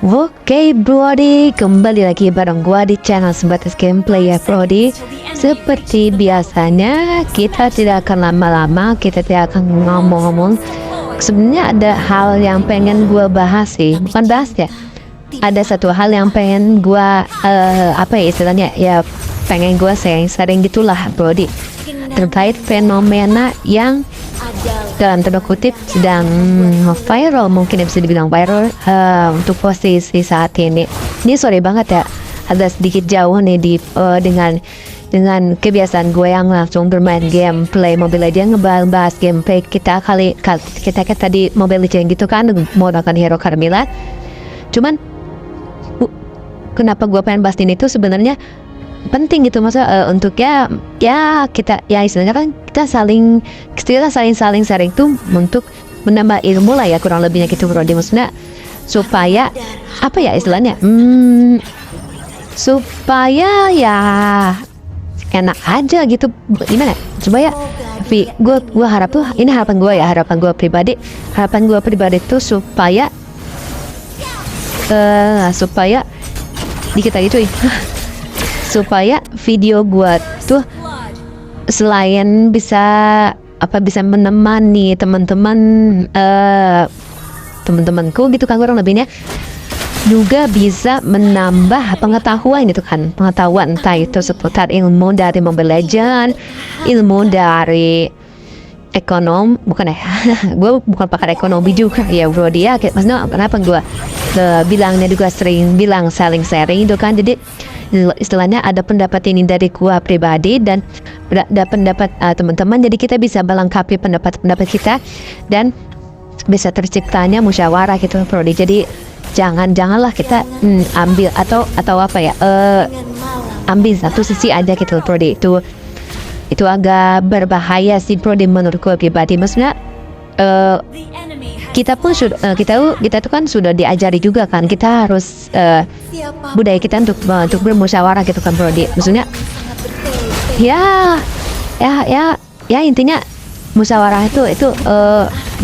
Oke Brody, kembali lagi bareng gua di channel Sebatas Gameplay ya Brody. Seperti biasanya kita tidak akan lama-lama, kita tidak akan ngomong-ngomong. Sebenarnya ada hal yang pengen gua bahas sih, bukan bahas ya. Ada satu hal yang pengen gua apa ya istilahnya ya, pengen gua sering-sering gitulah Brody, terkait fenomena yang dalam tanda kutip sedang viral, mungkin bisa dibilang viral untuk posisi saat ini. Ini sorry banget ya, ada sedikit jauh nih dengan kebiasaan gue yang langsung bermain gameplay Mobile Legends, ngebahas gameplay kita kita tadi Mobile Legends gitu kan, menggunakan hero Carmilla. Cuman kenapa gue pengen bahas ini tuh sebenarnya penting gitu, masa untuk ya kita ya istilahnya kan kita saling sharing tuh untuk menambah ilmu lah ya, kurang lebihnya gitu bro. Maksudnya supaya apa ya istilahnya supaya ya enak aja gitu, gimana supaya gue harap tuh, ini harapan gue pribadi tuh supaya dikit lagi cuy supaya video gua tuh selain bisa menemani temanku gitu kan, kurang lebihnya juga bisa menambah pengetahuan gitu kan, pengetahuan entah itu seputar ilmu dari Mobile Legends, ilmu dari bukan ya gue bukan pakar ekonomi juga ya bro dia, maksudnya kenapa gue bilangnya juga sering bilang saling sharing itu kan. Jadi istilahnya ada pendapat ini dari gua pribadi dan ada pendapat teman-teman, jadi kita bisa melengkapi pendapat kita dan bisa terciptanya musyawarah gitu Prodi. Jadi janganlah kita ambil atau apa ya ambil satu sisi aja gitu Prodi. Itu agak berbahaya sih Prodi menurut gua pribadi. Maksudnya kita tuh kan sudah diajari juga kan, kita harus budaya kita untuk bermusyawarah gitu kan bro. Maksudnya ya intinya musyawarah itu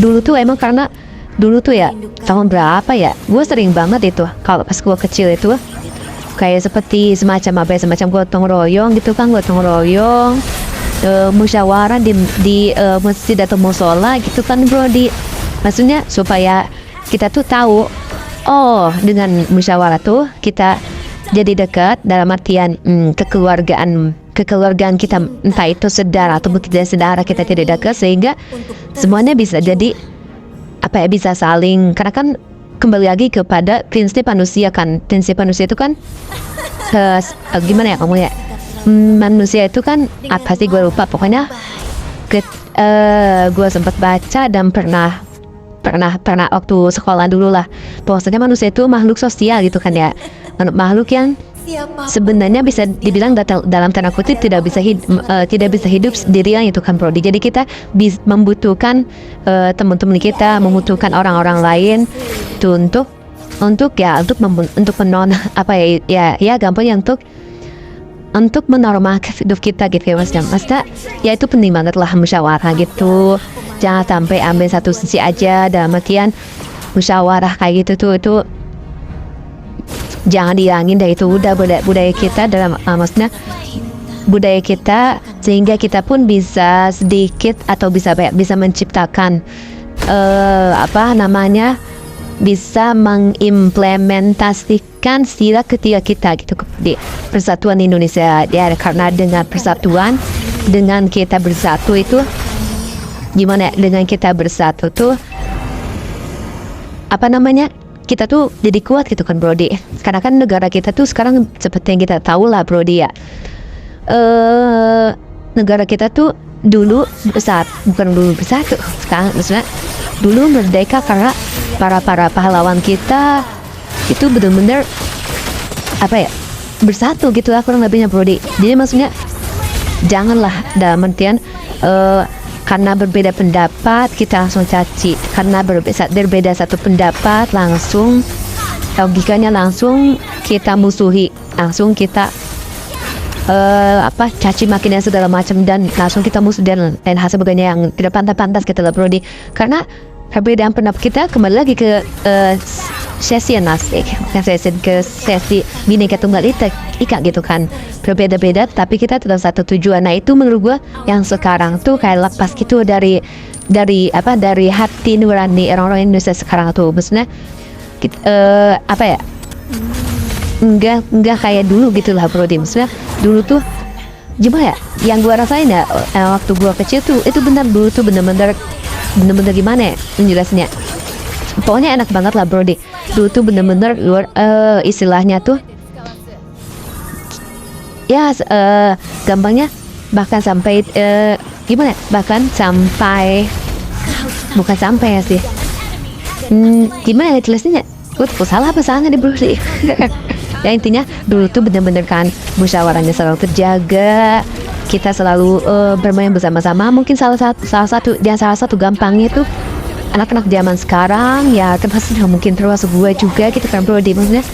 dulu tuh emang karena dulu tuh ya tahun berapa ya, gue sering banget itu kalau pas gue kecil itu kayak seperti semacam gotong royong gitu kan, musyawarah di masjid atau musola gitu kan bro. Maksudnya supaya kita tuh tahu, oh dengan musyawarah tuh kita jadi dekat dalam artian kekeluargaan kita, entah itu saudara atau tidak saudara kita tidak dekat, sehingga semuanya bisa jadi bisa saling, karena kan kembali lagi kepada prinsip manusia kan. Prinsip manusia itu kan gimana ya ngomongnya, manusia itu kan apa sih gue lupa, pokoknya gue sempat baca dan pernah waktu sekolah dulu lah, bahwasanya manusia itu makhluk sosial gitu kan ya, makhluk yang sebenarnya bisa dibilang dalam tanda kutip tidak bisa hidup sendirian itu kan bro. Jadi kita membutuhkan teman-teman kita, membutuhkan orang-orang lain tuh untuk gampangnya untuk menormalkan hidup kita gitu ya maksudnya ya itu penting banget lah musyawarah gitu. Jangan sampai ambil satu sisi aja, dalam artian musyawarah kayak gitu tuh jangan dihilangin deh. Itu udah budaya kita dalam maksudnya budaya kita, sehingga kita pun bisa sedikit atau bisa menciptakan bisa mengimplementasikan sila ketiga kita gitu di persatuan Indonesia ya, karena dengan persatuan, dengan kita bersatu itu gimana ya, dengan kita bersatu tuh kita tuh jadi kuat gitu kan Brody. Karena kan negara kita tuh sekarang seperti yang kita tahu lah Brody ya, negara kita tuh bukan dulu bersatu, sekarang maksudnya dulu merdeka karena para pahlawan kita itu benar-benar bersatu gitu lah kurang lebihnya Brody. Jadi maksudnya janganlah dalam artian karena berbeda pendapat kita langsung caci, karena berbeda satu pendapat langsung logikanya langsung kita musuhi, langsung kita caci makinya segala macam dan langsung kita musuh dan hal sebagainya yang tidak pantas gitu lah Brody. Karena perbedaan pendapat kita kembali lagi ke sesi yang asik, ke sesi Bhinneka Tunggal Ika gitu kan. Berbeda-beda tapi kita tetap satu tujuan. Nah itu menurut gue yang sekarang tuh kayak lepas gitu dari hati nurani orang-orang Indonesia sekarang tuh. Maksudnya enggak kayak dulu gitulah Brody. Maksudnya dulu tuh gimana ya, yang gue rasain ya waktu gue kecil tuh itu dulu tuh bener-bener gimana ya menjelasnya, pokoknya enak banget lah Brody. Dulu tuh bener-bener istilahnya tuh ya gampangnya bahkan sampai bukan sampai ya sih, gimana ya jelasnya, gue tuh salah apa salahnya di Brody. Ya intinya dulu tuh bener-bener kan musyawarahnya selalu terjaga, kita selalu bermain bersama-sama. Mungkin salah satu gampangnya tuh anak-anak zaman sekarang ya termasuk mungkin termasuk gue juga gitu kan Brody. Maksudnya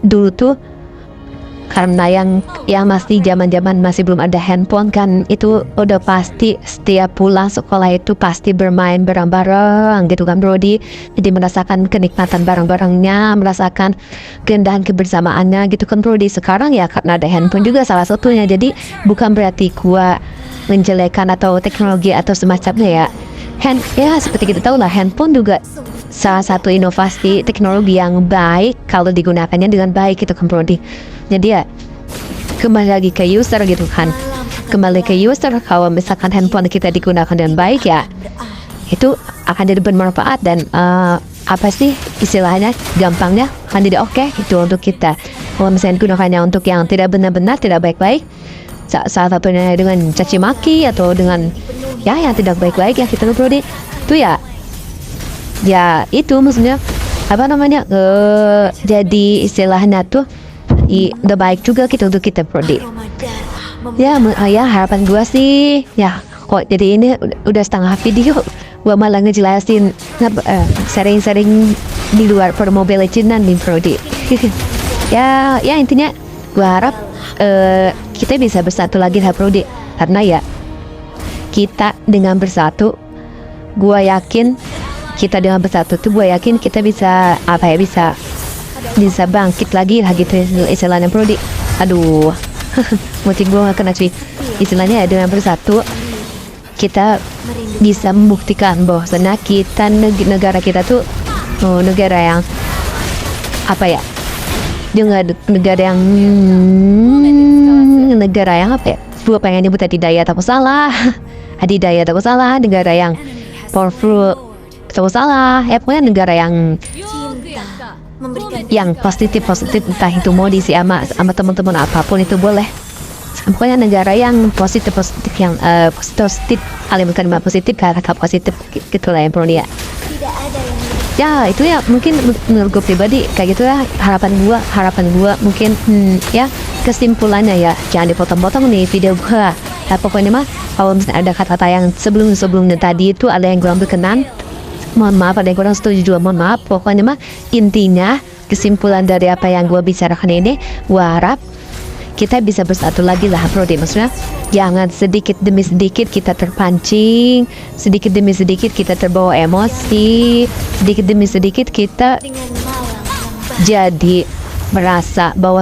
dulu tuh karena yang masih zaman-zaman masih belum ada handphone kan, itu udah pasti setiap pulang sekolah itu pasti bermain bareng-bareng gitu kan Brody. Jadi merasakan kenikmatan bareng-barengnya, merasakan keindahan kebersamaannya gitu kan Brody. Sekarang ya karena ada handphone juga salah satunya, jadi bukan berarti gua menjelekan atau teknologi atau semacamnya ya. Ya seperti kita tahu lah, handphone juga salah satu inovasi teknologi yang baik kalau digunakannya dengan baik gitu kan Brody. Jadi ya kembali lagi ke user gitu kan, kembali ke user. Kalau misalkan handphone kita digunakan dengan baik ya itu akan jadi bermanfaat dan istilahnya gampangnya akan jadi oke itu untuk kita. Kalau misalnya digunakannya untuk yang tidak benar-benar tidak baik-baik, salah satunya dengan caci maki atau dengan ya yang tidak baik-baik ya kita Brody itu ya itu maksudnya jadi istilahnya tuh udah baik juga gitu untuk kita Brody. Ya harapan gue sih ya kok jadi ini udah setengah video gue malah ngejelasin sering-sering di luar for Mobile Legends nih Brody. ya intinya gue harap kita bisa bersatu lagi lah Brody, karena ya kita dengan bersatu gue yakin kita bisa bangkit lagi lah gitu istilahnya Brody. Aduh motif gue gak kena cuy. Istilahnya ya dengan bersatu kita bisa membuktikan bahwa kita negara kita tuh negara yang gue pengen nyebut adidaya tapi salah negara yang powerful atau salah ya, pokoknya negara yang positif entah itu mau diisi sama teman-teman apapun itu boleh. Pokoknya negara yang positif yang positif kalimat positif kata positif gitulah ya Brody ya. Ya itu ya mungkin menurut gue pribadi kayak gitu ya harapan gua mungkin ya kesimpulannya ya jangan dipotong-potong nih video gua. Nah, pokoknya mah kalau misalnya ada kata-kata yang sebelumnya tadi itu ada yang gue ambil kenan, mohon maaf, ada yang kurang setuju juga mohon maaf. Pokoknya mah intinya kesimpulan dari apa yang gue bicarakan ini, gue harap kita bisa bersatu lagi lah Brody. Maksudnya jangan sedikit demi sedikit kita terpancing, sedikit demi sedikit kita terbawa emosi, sedikit demi sedikit kita jadi merasa bahwa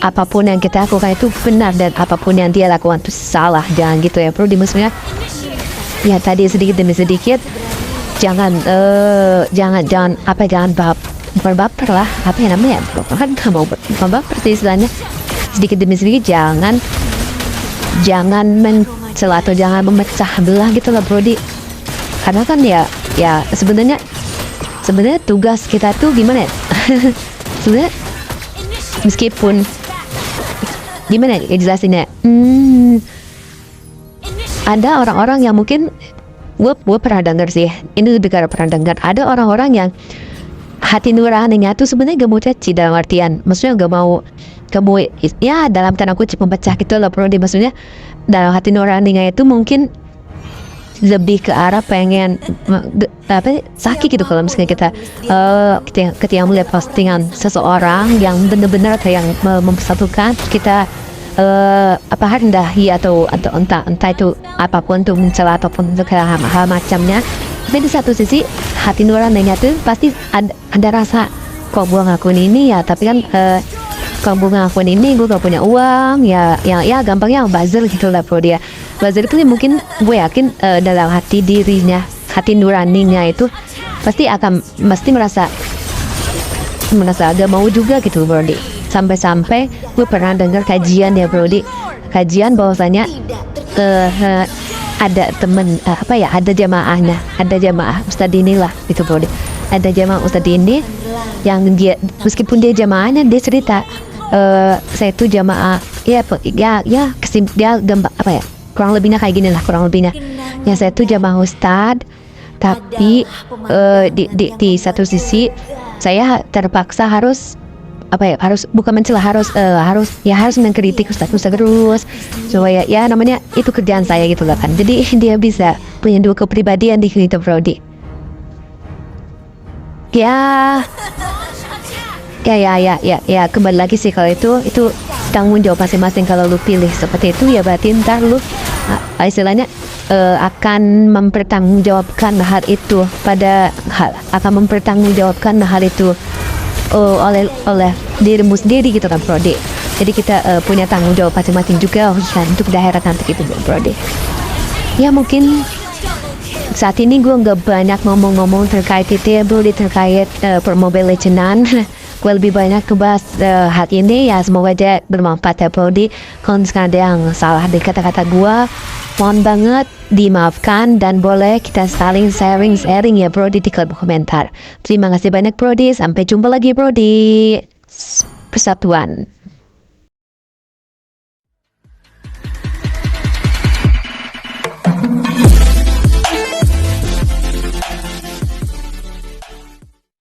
apapun yang kita lakukan itu benar dan apapun yang dia lakukan itu salah. Jangan gitu ya Brody. Maksudnya ya tadi sedikit demi sedikit jangan bukan baper lah, apa ya namanya, kan nggak mau bukan baper sih istilahnya. Sedikit demi sedikit jangan mencela atau jangan memecah belah gitu lah Brody. Karena kan ya sebenarnya tugas kita tuh gimana ya sebenarnya meskipun gimana ya jelasinnya, ada orang-orang yang mungkin gue pernah dengar sih, ini lebih karena pernah dengar, ada orang-orang yang hati nuraninya tuh sebenarnya gak mau caci, dalam artian maksudnya gak mau ya dalam tanda kutip memecah gitu loh Brody. Maksudnya dalam hati nuraninya itu mungkin lebih ke arah pengen sakit gitu kalau misalnya kita ketika melihat postingan seseorang yang benar-benar kayak yang mempersatukan kita rendahi atau entah itu apapun tuh mencela ataupun untuk hal macamnya, Tapi di satu sisi hati nuraninya tuh pasti ada rasa kok gue ngakuin ini ya, tapi kan kalau gue ngakuin ini gue gak punya uang ya gampangnya buzzer gitu lah bro dia. Buzzer itu mungkin gue yakin dalam hati dirinya, hati nuraninya itu pasti merasa agak mau juga gitu bro di. Sampai-sampai gue pernah dengar kajian ya bro di, kajian bahwasanya ada temen ada jamaah Ustadz ini lah gitu bro di. Ada jamaah Ustadz ini yang dia meskipun dia jamaahnya dia cerita saya tuh jamaah dia gambar kurang lebihnya kayak gini lah kurang lebihnya yang saya tuh jamaah Ustadz tapi di satu sisi saya terpaksa harus bukan mencela harus mengkritik Ustadz terus supaya ya namanya itu kerjaan saya gitu lah kan, jadi dia bisa punya dua kepribadian di situ Brody. Ya kembali lagi sih kalau itu tanggung jawab masing-masing. Kalau lu pilih seperti itu ya berarti ntar lu istilahnya akan mempertanggungjawabkan hal itu oleh dirimu sendiri gitu kan Brody. Jadi kita punya tanggung jawab masing-masing juga untuk daerah nanti gitu Brody. Ya mungkin saat ini gue nggak banyak ngomong-ngomong terkait itu ya Brody, terkait Mobile Legends. Gue lebih banyak kebahas hal ini ya, semoga aja bermanfaat ya Brody. Kalau misalkan ada yang salah di kata-kata gue, mohon banget dimaafkan dan boleh kita saling sharing ya Brody di kolom komentar. Terima kasih banyak Brody, sampai jumpa lagi Brody. Persatuan.